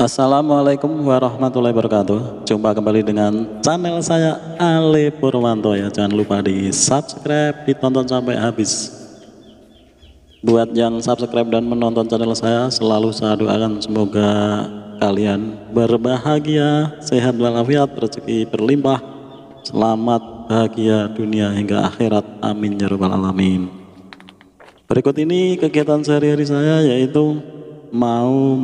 Assalamualaikum warahmatullahi wabarakatuh. Jumpa kembali dengan channel saya Ale Purwanto ya. Jangan lupa di subscribe, ditonton sampai habis. Buat yang subscribe dan menonton channel saya, selalu saya doakan semoga kalian berbahagia, sehat walafiat, rezeki berlimpah, selamat, bahagia dunia hingga akhirat. Amin ya rabbal alamin. Berikut ini kegiatan sehari-hari saya, yaitu mau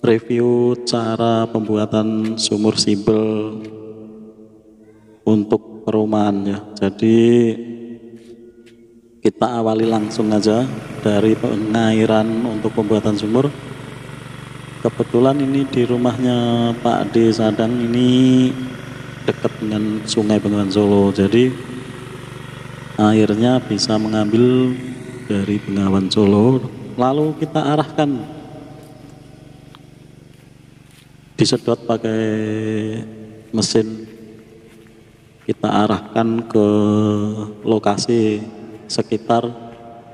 review cara pembuatan sumur sibel untuk perumahan ya. Jadi kita awali langsung aja dari pengairan untuk pembuatan sumur. Kebetulan ini di rumahnya Pak D Sadang ini dekat dengan Sungai Bengawan Solo. Jadi airnya bisa mengambil dari Bengawan Solo, lalu kita arahkan, disedot pakai mesin, kita arahkan ke lokasi sekitar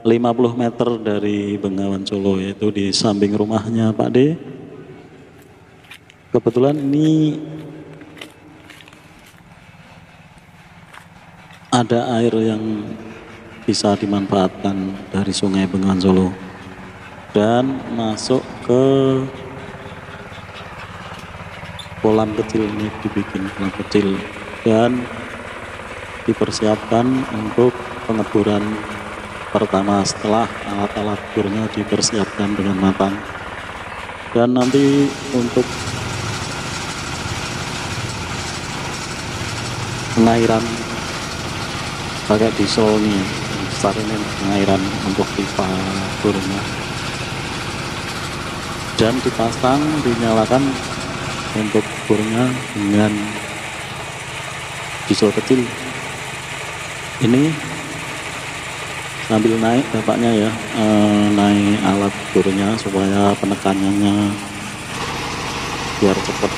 50 meter dari Bengawan Solo, yaitu di samping rumahnya Pak D. Kebetulan ini ada air yang bisa dimanfaatkan dari Sungai Bengawan Solo dan masuk ke kolam kecil. Ini dibikin kolam kecil dan dipersiapkan untuk pengeboran pertama setelah alat-alat bornya dipersiapkan dengan matang. Dan nanti untuk pengairan pakai diesel nih, besar ini pengairan untuk pipa bornya, dan dipasang, dinyalakan untuk bornya dengan diesel kecil. Ini sambil naik bapaknya ya, naik alat bornya supaya penekanannya biar cepat.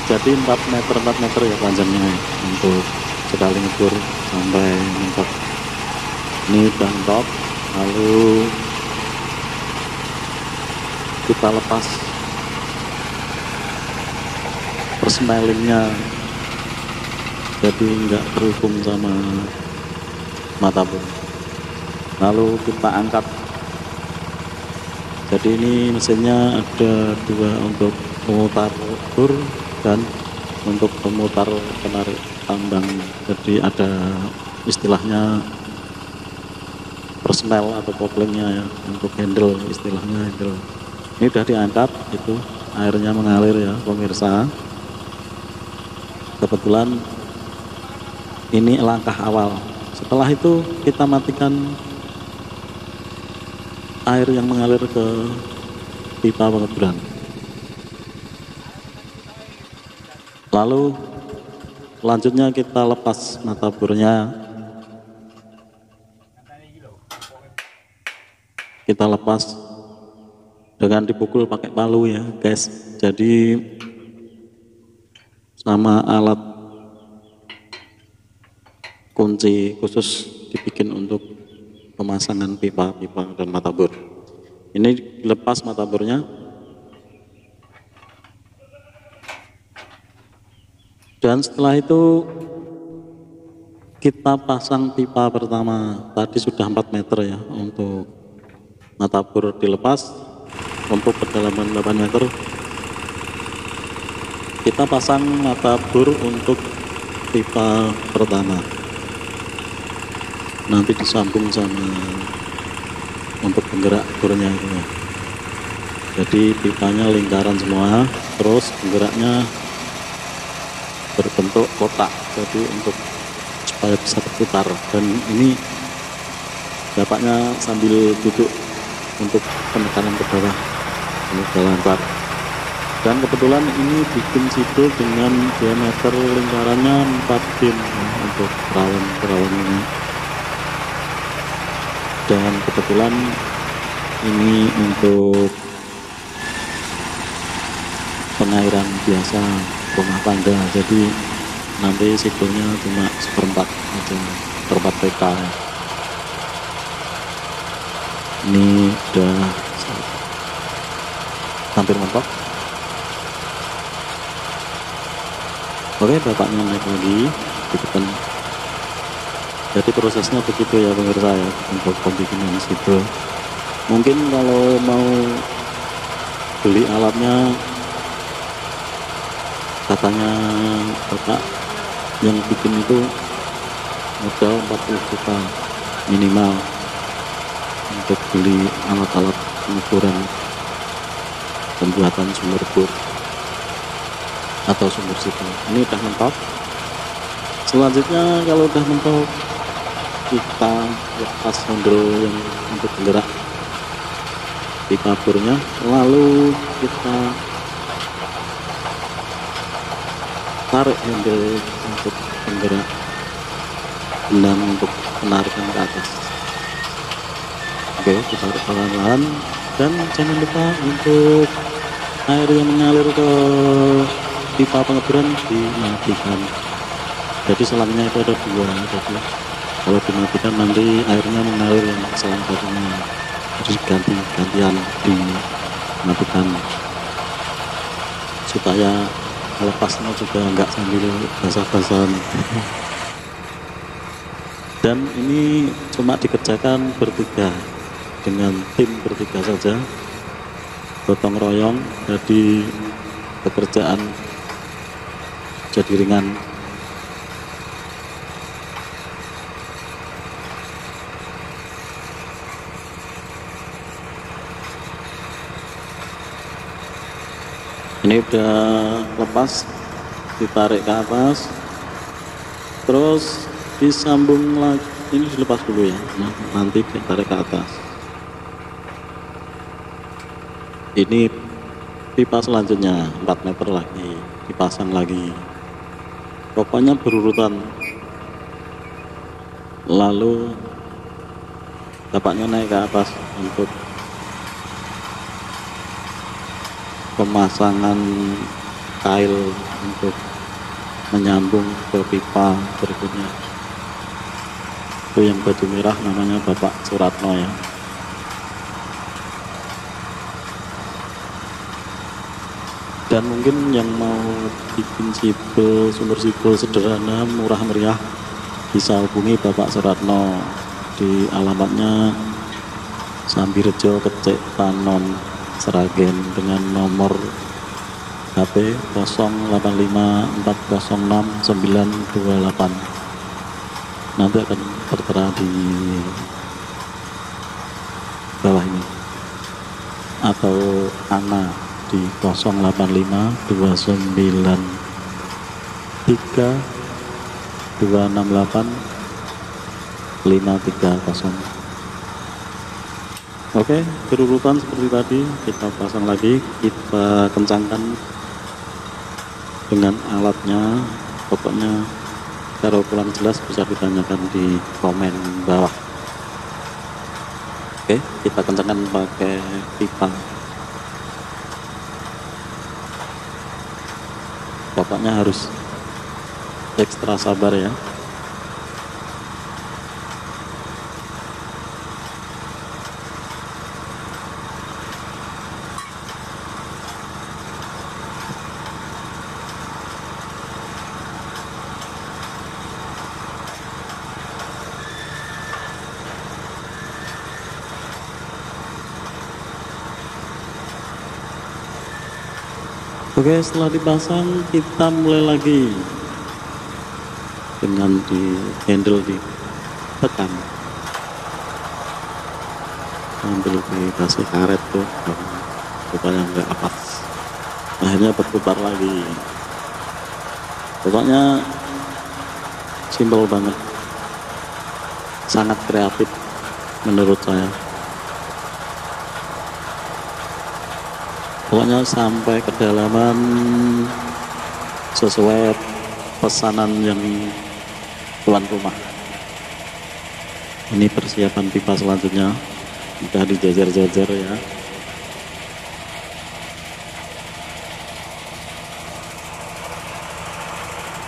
Jadi 4 meter ya panjangnya ya, untuk sekali ngebor sampai mentok. Ini bangkok, lalu kita lepas persmelingnya, jadi enggak terhubung sama mata bor. Lalu kita angkat. Jadi ini mesinnya ada 2, untuk pemutar bor dan untuk pemutar penarik tambang. Jadi ada istilahnya persmel atau koplingnya ya, untuk handle, istilahnya handle. Ini udah diangkat, itu airnya mengalir ya pemirsa. Kebetulan ini langkah awal. Setelah itu kita matikan air yang mengalir ke pipa pengeboran. Lalu selanjutnya kita lepas mata bornya. Kita lepas dengan dipukul pakai palu ya guys. Jadi sama alat kunci khusus dibikin untuk pemasangan pipa-pipa dan mata bor. Ini lepas mata bornya dan setelah itu kita pasang pipa pertama. Tadi sudah 4 meter ya, untuk mata bor dilepas. Untuk kedalaman 8 meter kita pasang mata bor untuk pipa pertama, nanti disambung sama untuk penggerak bornya itu ya. Jadi pipanya lingkaran semua, terus penggeraknya berbentuk kotak, jadi untuk supaya bisa berputar. Dan ini bapaknya sambil duduk untuk penekanan ke bawah, ini lancar. Dan kebetulan ini bikin sibel dengan diameter lingkarannya 4 dim ya, untuk perawan ini. Dan kebetulan ini untuk pengairan biasa rumah tangga, jadi nanti sibelnya cuma 1/4 aja, 1/4 PK. Ini udah hampir mentok. Oke, bapaknya naik lagi, ditekan. Jadi prosesnya begitu ya pemirsa ya, untuk pembikinan sipil. Mungkin kalau mau beli alatnya, katanya bapak yang bikin itu modal 40 juta minimal untuk beli alat-alat pengukuran pembuatan sumur bor atau sumur sipil. Ini udah mentok. Selanjutnya kalau udah mentok, kita lepas handle yang untuk penggerak pipa bornya, lalu kita tarik handle untuk penggerak benang untuk menarikkan ke atas. Oke, kita tarik pelan-pelan, dan jangan lupa untuk air yang mengalir ke pipa pengeboran dimatikan. Jadi selangnya itu ada dua, jadi kalau dimatikan nanti airnya mengalir yang selang satunya, harus gantian dimatikan supaya lepasnya juga enggak sambil basah-basahan. Dan ini cuma dikerjakan bertiga, dengan tim bertiga saja, gotong royong, jadi pekerjaan jadi ringan. Ini udah lepas, ditarik ke atas, terus disambung lagi. Ini dilepas dulu ya, nah, nanti ditarik ke atas. Ini pipa selanjutnya 4 meter lagi dipasang lagi, pokoknya berurutan. Lalu bapaknya naik ke atas untuk pemasangan kail untuk menyambung ke pipa berikutnya. Itu yang baju merah namanya Bapak Suratno ya. Dan mungkin yang mau bikin sipil, sumur sipil sederhana murah meriah, bisa hubungi Bapak Suratno di alamatnya Sambirejo, Kecek, Panon, Seragen, dengan nomor HP 0854069928. Nanti akan tertera di bawah ini, atau Ana di 085293268530. Oke, berurutan seperti tadi. Kita pasang lagi, kita kencangkan dengan alatnya. Pokoknya kalau kurang jelas bisa ditanyakan di komen bawah. Oke, kita kencangkan pakai pipa. Pokoknya harus ekstra sabar ya. Oke, setelah dipasang kita mulai lagi dengan di handle ditekan sambil dikasih karet tuh supaya nggak lepas. Akhirnya berputar lagi. Pokoknya simpel banget, sangat kreatif menurut saya. Pokoknya sampai kedalaman sesuai pesanan yang tuan rumah. Ini persiapan pipa selanjutnya, udah dijajar-jajar ya.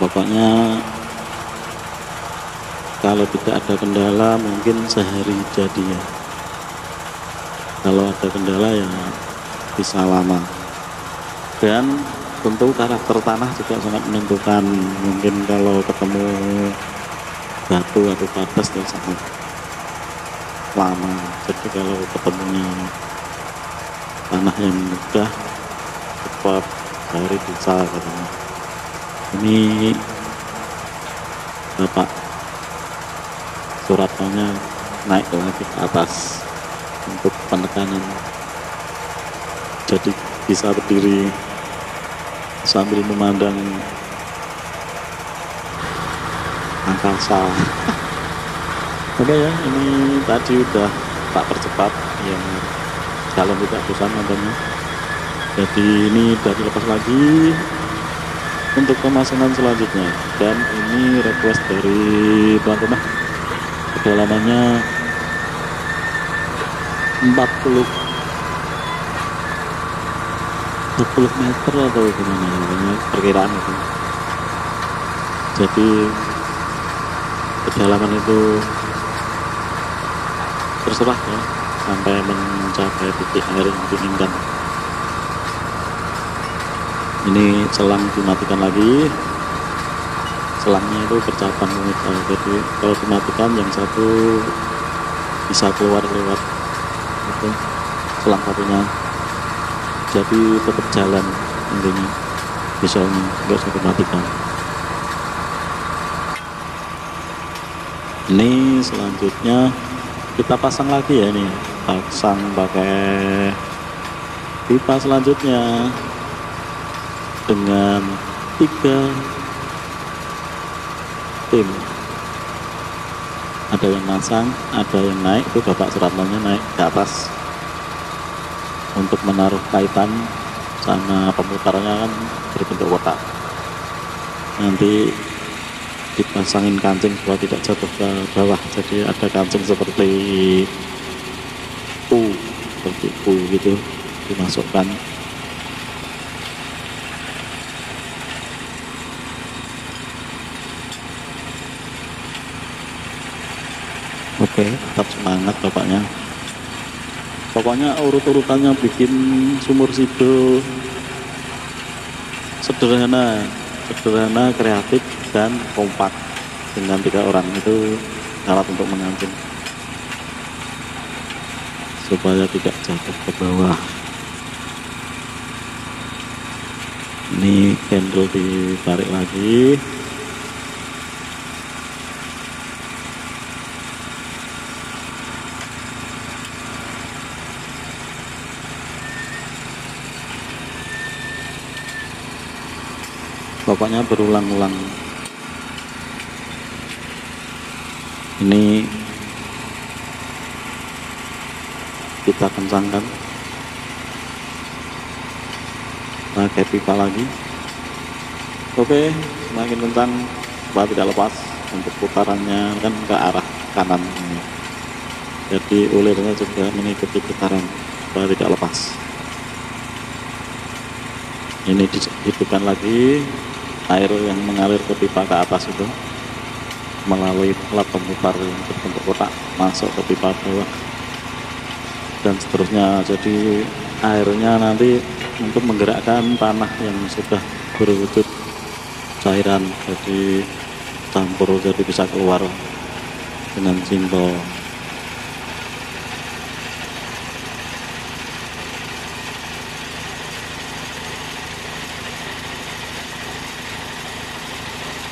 Pokoknya kalau tidak ada kendala mungkin sehari jadi ya. Kalau ada kendala ya bisa lama. Dan tentu karakter tanah juga sangat menentukan. Mungkin kalau ketemu batu atau padas itu sangat lama, jadi kalau ketemunya tanah yang mudah cepat dari bisa katanya. Ini Bapak Suratmonya naik lagi ke atas untuk penekanan, jadi bisa berdiri sambil memandang angkasa. Oke ya, ini tadi udah tak percepat yang jalan tidak bosan nontonnya. Jadi ini udah dilepas lagi untuk pemasangan selanjutnya, dan ini request dari tuan rumah. Kedalamannya 20 meter atau gimana, perkiraan itu. Jadi kedalaman itu terserah ya, sampai mencapai titik air yang diinginkan. Ini selang dimatikan lagi, selangnya itu bercabang, jadi kalau dimatikan yang satu bisa keluar lewat itu selang satunya, jadi tetap jalan intinya, pisaunya nggak usah dimatikan. Ini selanjutnya kita pasang lagi ya, ini pasang pakai pipa selanjutnya dengan 3 tim. Ada yang masang, ada yang naik, itu Bapak Suratmonya naik ke atas untuk menaruh kaitan sama pemutarnya, kan berbentuk kotak. Nanti dipasangin kancing supaya tidak jatuh ke bawah, jadi ada kancing seperti U gitu dimasukkan. Oke, tetap semangat bapaknya. Pokoknya urut-urutannya bikin sumur sido sederhana, kreatif dan kompak. Dengan 3 orang itu alat untuk mengancing supaya tidak jatuh ke bawah. Ini candle ditarik lagi. Pokoknya berulang-ulang. Ini kita kencangkan pakai pipa lagi. Oke, semakin kencang supaya tidak lepas. Untuk putarannya kan ke arah kanan ini, jadi ulirnya juga mengikuti putaran supaya tidak lepas. Ini dihidupkan lagi air yang mengalir ke pipa ke atas itu melalui alat pemutar yang berbentuk kotak masuk ke pipa bawah dan seterusnya. Jadi airnya nanti untuk menggerakkan tanah yang sudah berwujud cairan, jadi campur, jadi bisa keluar dengan simpel.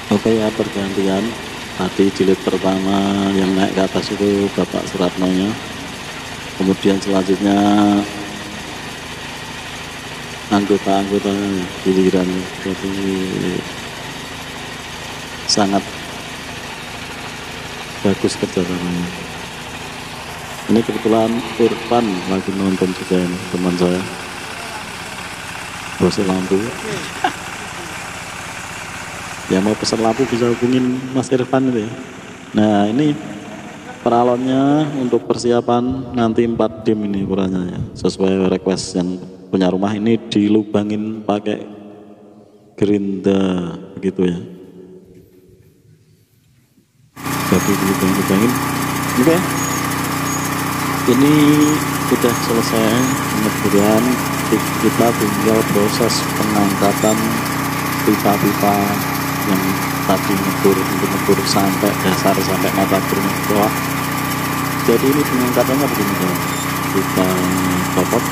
Oke ya, pergantian. Tadi jilid pertama yang naik ke atas itu Bapak Suratmonya, kemudian selanjutnya anggota-anggota giliran. Jadi sangat bagus kerjasamanya. Ini kebetulan Irfan lagi nonton juga ini, teman saya, bos lampu. Ya mau pesan lampu bisa hubungin Mas Irfan itu ya. Nah ini peralonnya untuk persiapan nanti 4 dim ini ukurannya ya, sesuai request yang punya rumah. Ini dilubangin pakai gerinda begitu ya, jadi dilubangin. Oke, ini sudah selesai pengeburan kita tinggal proses pengangkatan pipa-pipa yang tadi ngebur sampai dasar, sampai mata burnya ke bawah. Jadi ini pengangkatannya begini ya, kita copot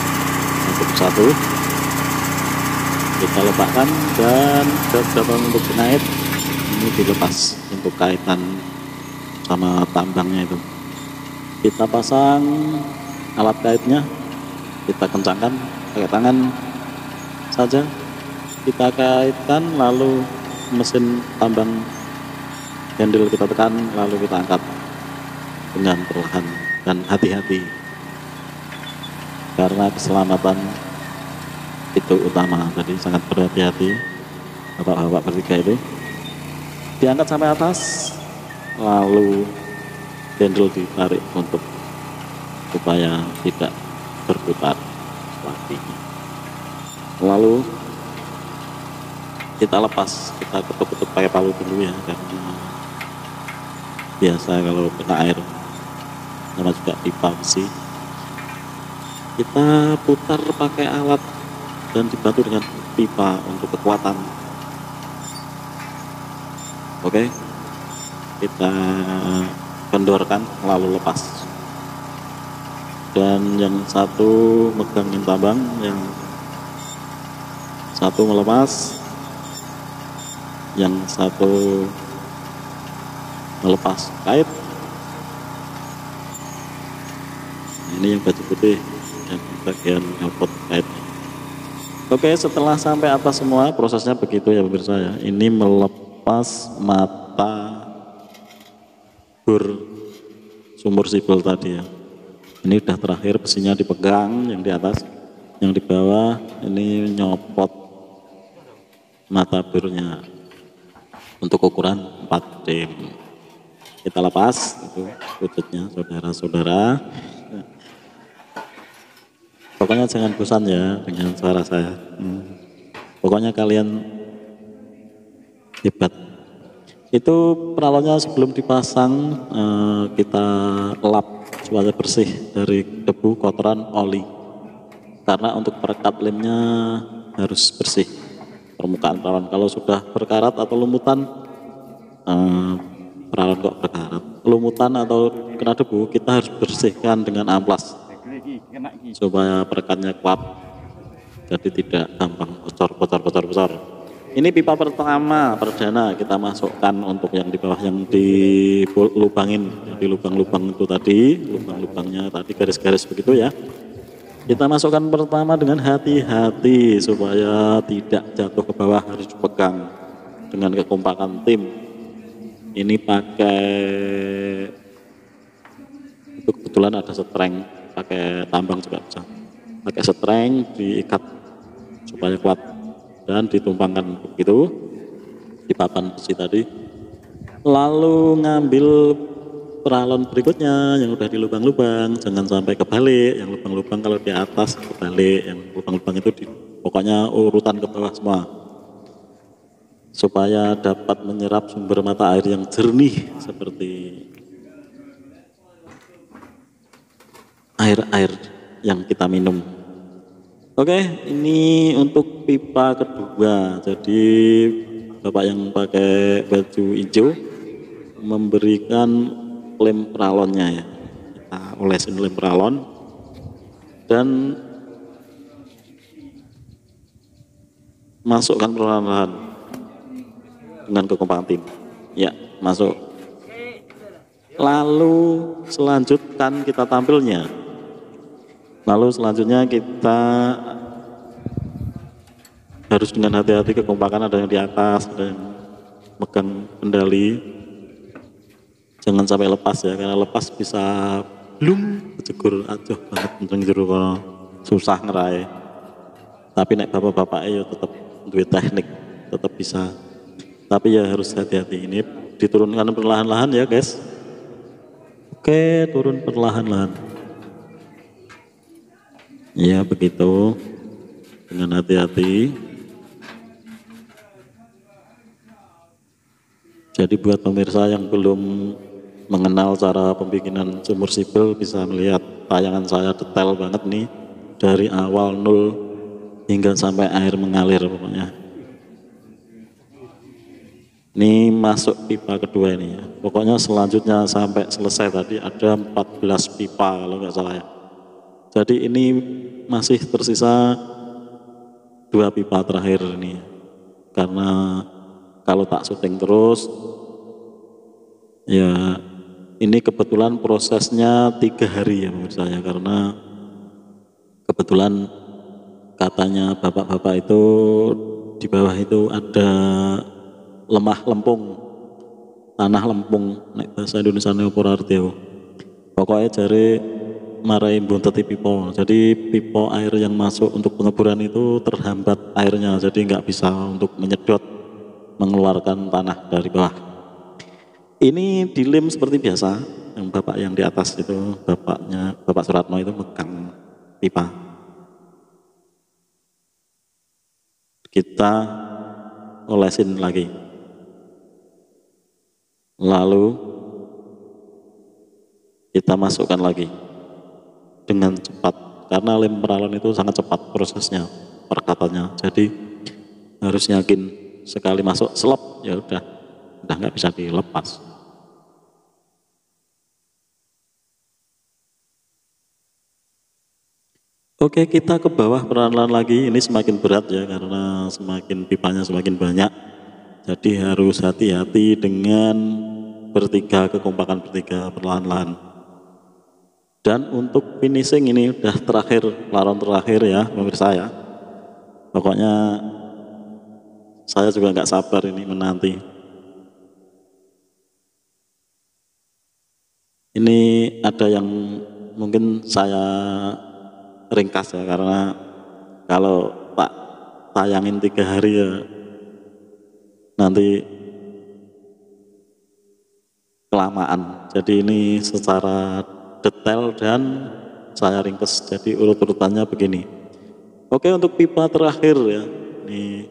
satu persatu, kita letakkan, dan jabang untuk penait ini dilepas untuk kaitan sama tambangnya itu. Kita pasang alat kaitnya, kita kencangkan pakai tangan saja, kita kaitkan, lalu mesin tambang handle kita tekan, lalu kita angkat dengan perlahan dan hati-hati, karena keselamatan itu utama. Jadi sangat berhati-hati bapak-bapak bertiga itu. Diangkat sampai atas, lalu handle ditarik untuk supaya tidak berputar lagi. Lalu kita lepas, kita ketuk-ketuk pakai palu dulu ya, karena biasa kalau kena air, sama juga pipa besi. Kita putar pakai alat dan dibantu dengan pipa untuk kekuatan. Oke, kita kendorkan lalu lepas. Dan yang satu megangin tambang, yang satu melepas, yang satu melepas kait. Ini yang baju putih yang bagian ngapot kait. Oke, setelah sampai atas semua, prosesnya begitu ya pemirsa ya. Ini melepas mata bor sumur sibel tadi ya. Ini udah terakhir, besinya dipegang yang di atas, yang di bawah ini nyopot mata bornya untuk ukuran 4 dim. Kita lepas itu wujudnya saudara-saudara. Pokoknya jangan bosan ya dengan suara saya. Pokoknya kalian hebat. Itu peralonnya sebelum dipasang kita lap supaya bersih dari debu, kotoran, oli. Karena untuk perekat lemnya harus bersih permukaan peralon. Kalau sudah berkarat atau lumutan, peralon kok berkarat, lumutan atau kena debu, kita harus bersihkan dengan amplas supaya perekatnya kuat, jadi tidak gampang bocor. Ini pipa pertama perdana kita masukkan untuk yang di bawah, yang dilubangin, di lubang-lubang itu tadi, lubang-lubangnya tadi garis-garis begitu ya. Kita masukkan pertama dengan hati-hati supaya tidak jatuh ke bawah, harus dipegang dengan kekompakan tim. Ini pakai, itu kebetulan ada setreng, pakai tambang juga bisa, pakai setreng diikat supaya kuat dan ditumpangkan begitu di papan besi tadi. Lalu ngambil peralon berikutnya yang udah di lubang-lubang, jangan sampai kebalik. Yang lubang-lubang kalau di atas kebalik, yang lubang-lubang itu pokoknya urutan ke bawah semua, supaya dapat menyerap sumber mata air yang jernih seperti air-air yang kita minum. Oke, ini untuk pipa kedua. Jadi bapak yang pakai baju hijau memberikan lem peralonnya ya. Kita olesin lem peralon dan masukkan perlahan-lahan dengan kekompakan tim. Ya, masuk. Lalu selanjutkan kita tampilnya. Lalu selanjutnya kita harus dengan hati-hati, kekompakan, ada yang di atas, ada yang megang kendali. Jangan sampai lepas ya, karena lepas bisa blum, kejegur aduh banget tentang jero kono. Susah ngerai. Tapi nek bapak-bapak ya tetap duit teknik, tetap bisa. Tapi ya harus hati-hati, ini diturunkan perlahan-lahan ya guys. Oke, turun perlahan-lahan. Ya begitu, dengan hati-hati. Jadi buat pemirsa yang belum mengenal cara pembikinan sumur sibel, bisa melihat tayangan saya detail banget nih, dari awal nol hingga sampai air mengalir pokoknya. Ini masuk pipa kedua ini ya. Pokoknya selanjutnya sampai selesai tadi ada 14 pipa kalau nggak salah ya. Jadi ini masih tersisa 2 pipa terakhir ini. Karena kalau tak syuting terus ya ini kebetulan prosesnya 3 hari ya menurut saya, karena kebetulan katanya bapak-bapak itu di bawah itu ada lemah lempung, tanah lempung, nek bahasa Indonesia opor artio. Pokoknya jari marai bunteti pipo, jadi pipo air yang masuk untuk pengeboran itu terhambat airnya, jadi nggak bisa untuk menyedot mengeluarkan tanah dari bawah. Ini dilem seperti biasa, yang bapak yang di atas itu Bapak Suratno itu megang pipa. Kita olesin lagi. Lalu kita masukkan lagi dengan cepat, karena lem peralon itu sangat cepat prosesnya, perkataannya. Jadi harus yakin sekali masuk selop ya udah nggak bisa dilepas. Oke, kita ke bawah perlahan lagi. Ini semakin berat ya, karena semakin pipanya semakin banyak. Jadi harus hati-hati dengan bertiga, kekompakan bertiga perlahan-lahan. Dan untuk finishing ini udah terakhir, laron terakhir ya pemirsa ya. Pokoknya saya juga nggak sabar ini menanti. Ini ada yang mungkin saya ringkas ya, karena kalau tak tayangin 3 hari ya nanti kelamaan. Jadi ini secara detail dan saya ringkas, jadi urut-urutannya begini. Oke, untuk pipa terakhir ya, ini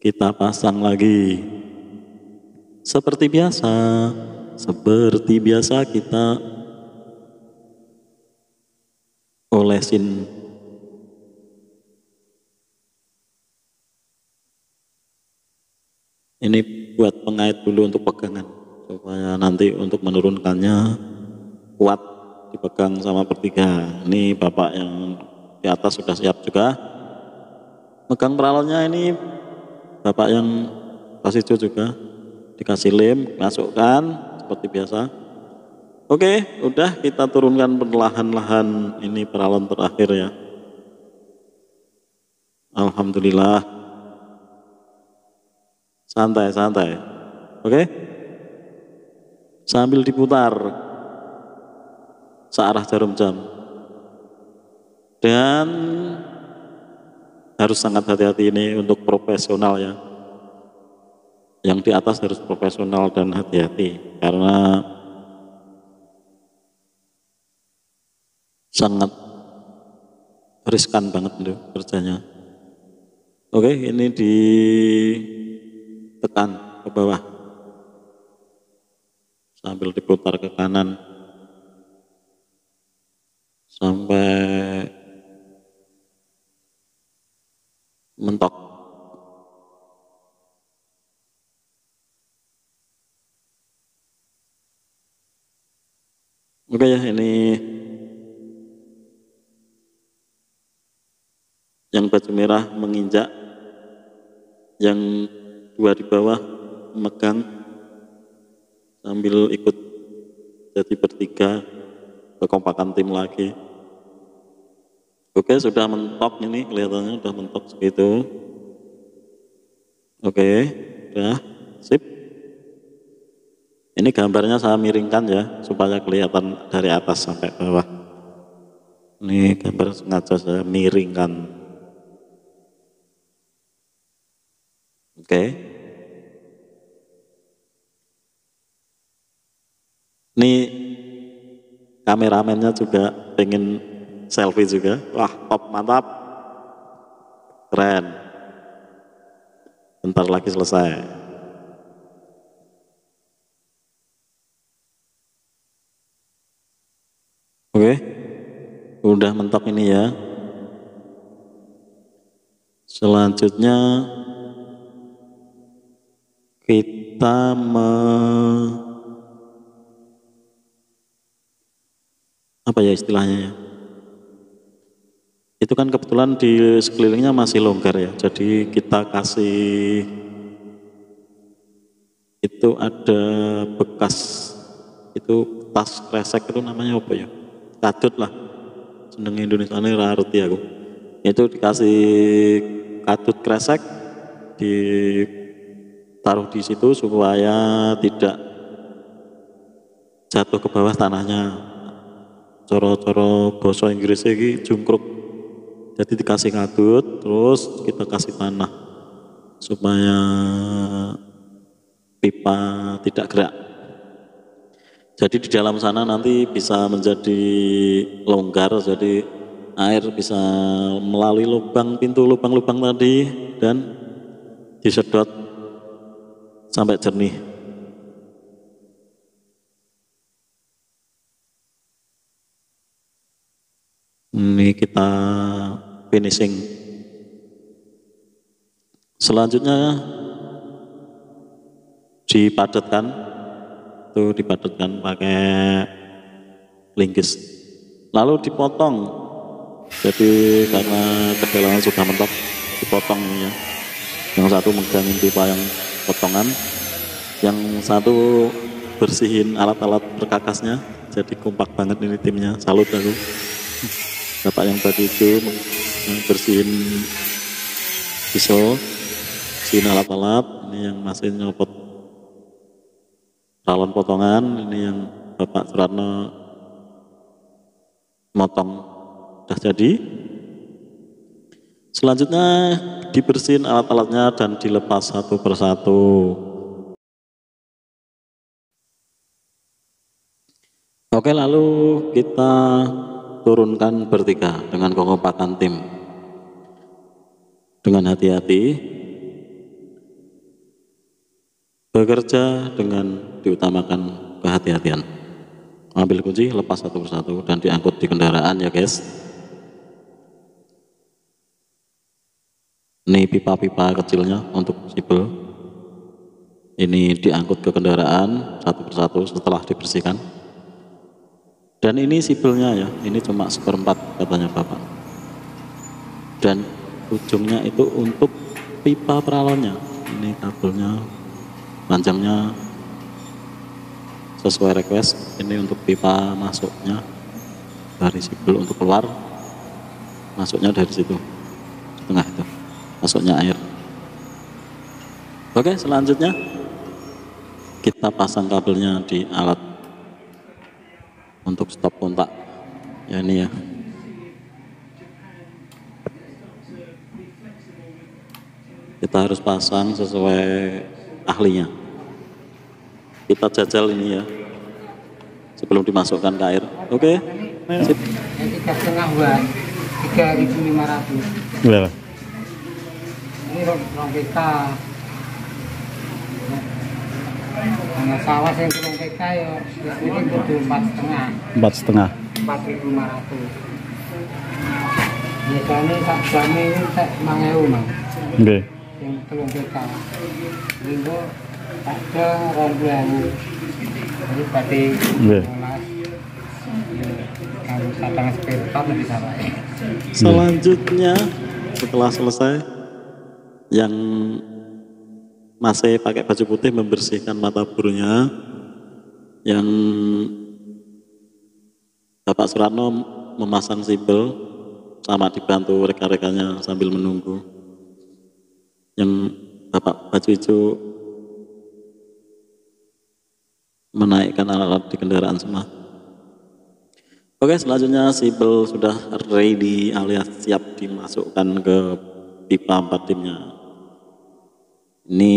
kita pasang lagi. Seperti biasa kita olesin. Ini buat pengait dulu untuk pegangan, supaya nanti untuk menurunkannya kuat dipegang sama bertiga. Ini bapak yang di atas sudah siap juga. Megang peralonnya ini bapak yang kasih juga, dikasih lem, masukkan seperti biasa. Oke, udah kita turunkan perlahan-lahan ini peralon terakhir ya. Alhamdulillah. Santai-santai. Oke? Sambil diputar searah jarum jam. Dan harus sangat hati-hati ini untuk profesional ya. Yang di atas harus profesional dan hati-hati, karena sangat riskan banget itu kerjanya. Oke, ini ditekan ke bawah sambil diputar ke kanan sampai mentok. Oke ya, ini yang baju merah menginjak, yang 2 di bawah memegang sambil ikut jadi bertiga, kekompakan tim lagi. Oke, sudah mentok ini, kelihatannya sudah mentok segitu. Oke, udah sip. Ini gambarnya saya miringkan ya, supaya kelihatan dari atas sampai bawah. Ini gambar sengaja saya miringkan. Oke. Ini kameramennya juga pengen selfie juga. Wah, top, mantap. Keren. Bentar lagi selesai. Oke. Udah mentok ini ya. Selanjutnya kita apa ya istilahnya ya? Itu kan kebetulan di sekelilingnya masih longgar ya, jadi kita kasih itu ada bekas itu tas kresek itu namanya apa ya? Kadut lah, seneng Indonesia ini rarti aku. Itu dikasih kadut kresek ditaruh di situ supaya tidak jatuh ke bawah tanahnya. Coro-coro bahasa Inggris ini jungkruk. Jadi dikasih kadut, terus kita kasih tanah supaya pipa tidak gerak. Jadi di dalam sana nanti bisa menjadi longgar, jadi air bisa melalui pintu lubang-lubang tadi dan disedot sampai jernih. Ini kita finishing. Selanjutnya dipadatkan, itu dipadatkan pakai linggis. Lalu dipotong. Jadi karena kedalaman sudah mentok, dipotong ya. Yang satu megangin pipa yang potongan, yang satu bersihin alat-alat perkakasnya. Jadi kompak banget ini timnya. Salut aku. Bapak yang tadi itu bersihin pisau, bersihin alat-alat, ini yang masih nyopot salon potongan, ini yang Bapak Suratno motong. Sudah jadi. Selanjutnya dibersihin alat-alatnya dan dilepas satu persatu. Oke, lalu kita turunkan bertiga dengan kekompakan tim. Dengan hati-hati, bekerja dengan diutamakan kehati-hatian. Ambil kunci, lepas satu persatu dan diangkut di kendaraan ya guys. Ini pipa-pipa kecilnya untuk sibel. Ini diangkut ke kendaraan satu persatu setelah dibersihkan. Dan ini sibelnya ya, ini cuma 1/4 katanya Bapak. Dan ujungnya itu untuk pipa peralonnya. Ini kabelnya, panjangnya sesuai request. Ini untuk pipa masuknya dari sibel untuk keluar, masuknya dari situ, di tengah itu, masuknya air. Oke, selanjutnya kita pasang kabelnya di alat untuk stop kontak ya, ini ya. Kita harus pasang sesuai ahlinya. Kita jajal ini ya sebelum dimasukkan ke air. Oke. Sip. Yang 3,5 buat 3.500. Berapa? Ini rong PK. Nah, sawah yang rong PK ya ini kudu 4,5. 4,5. 4.500. Biasanya sak jame ini sak 5.000 Mas. Nggih. Yang rong PK. Minggu ada 20.000. Jadi berarti 15. Kalau satang spare part lebih sama. Selanjutnya setelah selesai, yang masih pakai baju putih membersihkan mata burunya, yang Bapak Suratno memasang sibel sama dibantu rekan-rekannya sambil menunggu. Yang Bapak baju hijau menaikkan alat-alat di kendaraan semua. Oke, selanjutnya sibel sudah ready alias siap dimasukkan ke pipa 4 timnya. Ini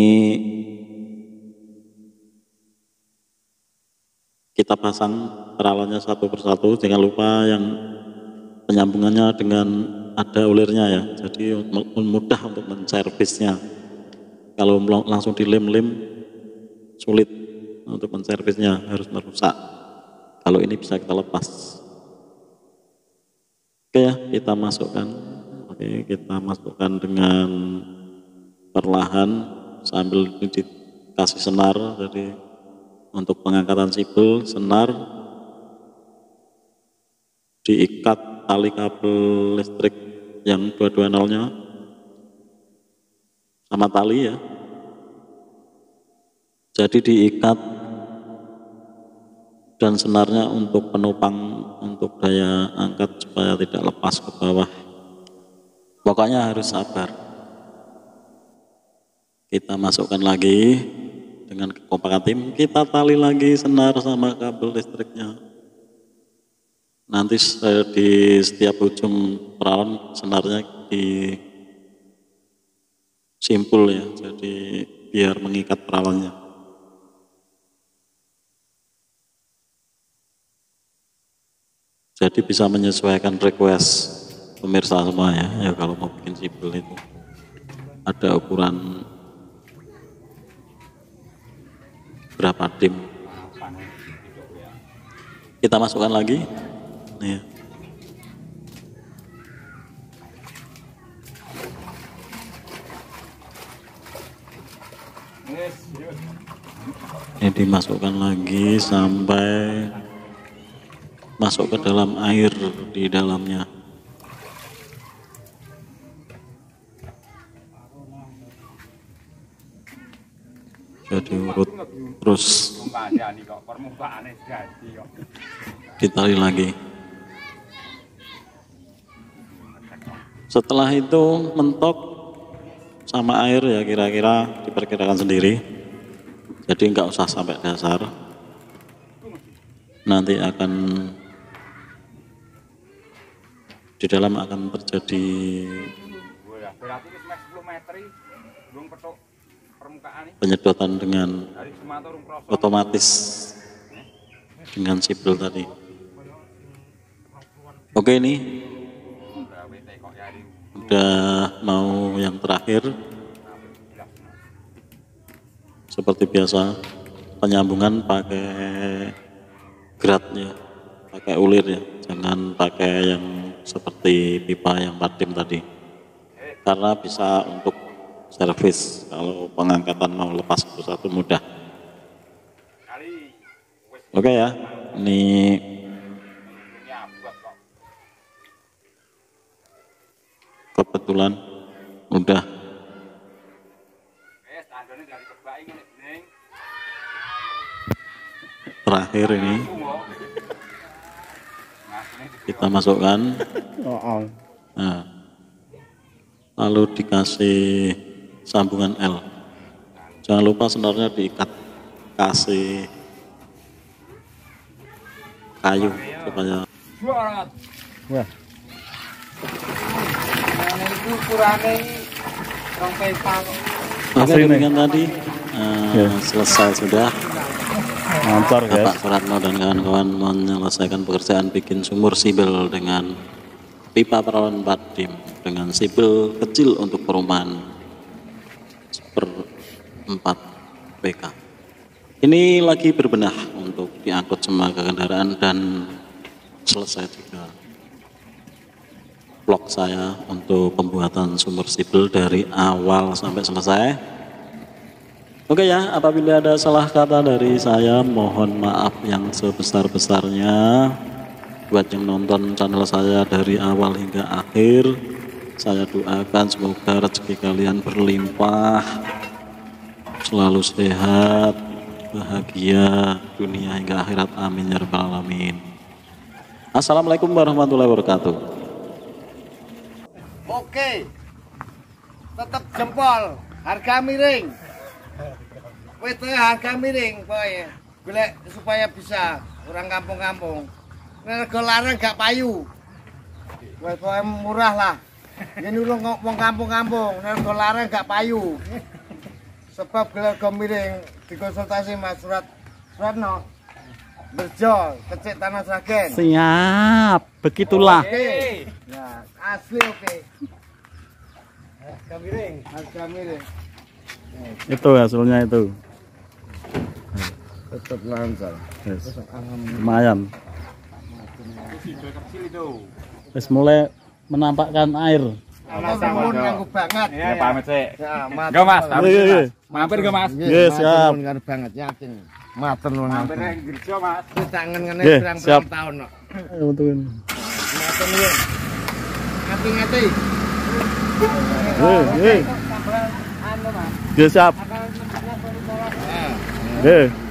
kita pasang peralonnya satu persatu, jangan lupa yang penyambungannya dengan ada ulirnya ya, jadi mudah untuk menservisnya. Kalau langsung dilem-lem sulit untuk menservisnya, harus merusak. Kalau ini bisa kita lepas. Oke ya, kita masukkan. Oke, kita masukkan dengan perlahan sambil dikasih senar. Jadi untuk pengangkatan sipil, senar diikat tali kabel listrik yang 220-nya sama tali ya. Jadi diikat dan senarnya untuk penopang untuk daya angkat supaya tidak lepas ke bawah. Pokoknya harus sabar. Kita masukkan lagi dengan kekompakan tim, kita tali lagi senar sama kabel listriknya. Nanti di setiap ujung perawan senarnya di simpul ya, jadi biar mengikat perawannya. Jadi bisa menyesuaikan request pemirsa semua ya, kalau mau bikin sipil itu ada ukuran berapa dim. Kita masukkan lagi nih. Ini dimasukkan lagi sampai masuk ke dalam air di dalamnya. Jadi urut terus ditali lagi. Setelah itu mentok sama air ya, kira-kira diperkirakan sendiri. Jadi nggak usah sampai dasar. Nanti akan di dalam akan terjadi penyedotan dengan otomatis dengan sipil tadi. Oke, ini udah mau yang terakhir. Seperti biasa penyambungan pakai gratnya, pakai ulir ya, jangan pakai yang seperti pipa yang patim tadi, karena bisa untuk servis kalau pengangkatan mau lepas satu mudah. Oke ya, ini kebetulan udah terakhir ini kita masukkan. Nah, lalu dikasih sambungan L. Jangan lupa senarnya diikat, kasih kayu supaya itu ukurannya rong pepa. Oke, demikian tadi selesai sudah. Lancar guys. Bapak Suratno dan kawan-kawan menyelesaikan pekerjaan bikin sumur sipil dengan pipa perawan 4 dim dengan sipil kecil untuk perumahan per 4 PK. Ini lagi berbenah untuk diangkut semua kendaraan dan selesai juga vlog saya untuk pembuatan sumur sipil dari awal sampai selesai. Oke ya, apabila ada salah kata dari saya, mohon maaf yang sebesar-besarnya. Buat yang nonton channel saya dari awal hingga akhir, saya doakan semoga rezeki kalian berlimpah, selalu sehat, bahagia, dunia hingga akhirat. Amin ya rabbal alamin. Assalamualaikum warahmatullahi wabarakatuh. Oke, tetap jempol, harga miring. Itu harga miring, boy. Golek supaya bisa orang kampung-kampung. Rego larang gak payu. Pokoknya murah lah. Ini lu ngomong kampung-kampung, rego larang gak payu. Sebab rego miring dikonsultasi Mas Suratno. Berjo, kecik Tanah Sragen. Siap, begitulah. Oke. Nah, asli oke. Harga miring. Harga miring. Itu hasilnya itu. Tetap lancar. Yes. Lumayan. Terus mulai menampakkan air. Nuwun nganggo banget. Ya pamit sih. Ya, Enggak Mas, mampir ke Mas. Nggih, siap. Nuwun banget yakin. Matur nuwun. Mampir ning Girjo Mas. Tangan ngene Nggih, pirang siap. tahun kok. Ayo tuun. Matur nuwun. Ngati-ngati. Nggih. Nggih, siap. Nggih.